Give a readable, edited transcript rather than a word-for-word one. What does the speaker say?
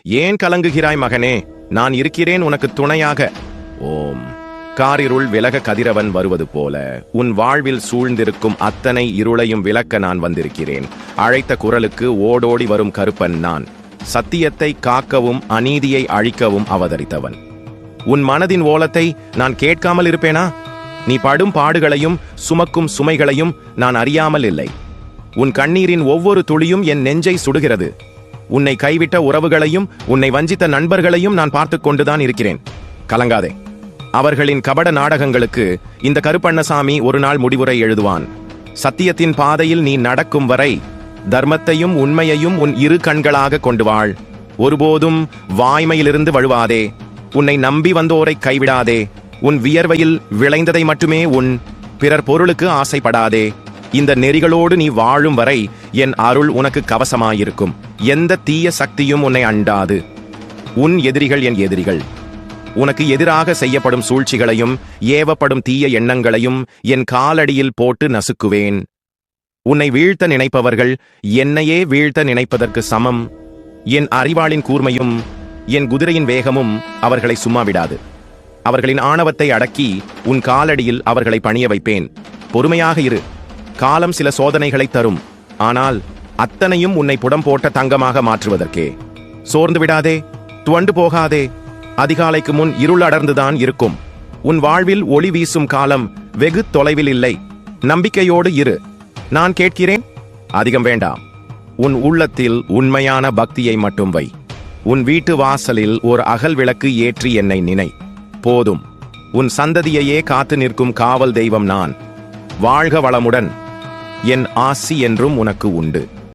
ஏன் கலங்குகிறாய் மகனே? நான் இருக்கிறேன் உனக்கு துணையாக. ஓம். காரிருள் விலக கதிரவன் வருவது போல உன் வாழ்வில் சூழ்ந்திருக்கும் அத்தனை இருளையும் விலக்க நான் வந்திருக்கிறேன். அழைத்த குரலுக்கு ஓடோடி வரும் கருப்பன் நான். சத்தியத்தை காக்கவும் அநீதியை அழிக்கவும் அவதரித்தவன். உன் மனதின் ஓலத்தை நான் கேட்காமல் இருப்பேனா? நீ படும் பாடுகளையும் சுமக்கும் சுமைகளையும் நான் அறியாமல் இல்லை. உன் கண்ணீரின் ஒவ்வொரு துளியும் என் நெஞ்சை சுடுகிறது. உன்னை கைவிட்ட உறவுகளையும் உன்னை வஞ்சித்த நண்பர்களையும் நான் பார்த்து கொண்டுதான் இருக்கிறேன். கலங்காதே. அவர்களின் கபட நாடகங்களுக்கு இந்த கருப்பண்ணசாமி ஒரு நாள் முடிவுரை எழுதுவான். சத்தியத்தின் பாதையில் நீ நடக்கும் வரை தர்மத்தையும் உண்மையையும் உன் இரு கண்களாக கொண்டு வாழ். ஒருபோதும் வாய்மையிலிருந்து வழுவாதே. உன்னை நம்பி வந்தோரை கைவிடாதே. உன் வியர்வையில் விளைந்ததை மட்டுமே உன். பிறர் பொருளுக்கு ஆசைப்படாதே. இந்த நெறிகளோடு நீ வாழும் வரை என் அருள் உனக்கு கவசமாயிருக்கும். எந்த தீய சக்தியும் உன்னை அண்டாது. உன் எதிரிகள் என் எதிரிகள். உனக்கு எதிராக செய்யப்படும் சூழ்ச்சிகளையும் ஏவப்படும் தீய எண்ணங்களையும் என் காலடியில் போட்டு நசுக்குவேன். உன்னை வீழ்த்த நினைப்பவர்கள் என்னையே வீழ்த்த நினைப்பதற்கு சமம். என் அறிவாளின் கூர்மையும் என் குதிரையின் வேகமும் அவர்களை சும்மா விடாது. அவர்களின் ஆணவத்தை அடக்கி உன் காலடியில் அவர்களை பணிய வைப்பேன். பொறுமையாக இரு. காலம் சில சோதனைகளை தரும். ஆனால் அத்தனையும் உன்னை புடம் போட்ட தங்கமாக மாற்றுவதற்கே. சோர்ந்து விடாதே. துவண்டு போகாதே. அதிகாலைக்கு முன் இருள் அடர்ந்துதான் இருக்கும். உன் வாழ்வில் ஒளி வீசும் காலம் வெகு தொலைவில் இல்லை. நம்பிக்கையோடு இரு. நான் கேட்கிறேன். அதிகம் வேண்டாம். உன் உள்ளத்தில் உண்மையான பக்தியை மட்டும் வை. உன் வீட்டு வாசலில் ஒரு அகல் விளக்கு ஏற்றி என்னை நினை. போதும். உன் சந்ததியையே காத்து நிற்கும் காவல் தெய்வம் நான். வாழ்க வளமுடன். என் ஆசி என்றும் உனக்கு உண்டு.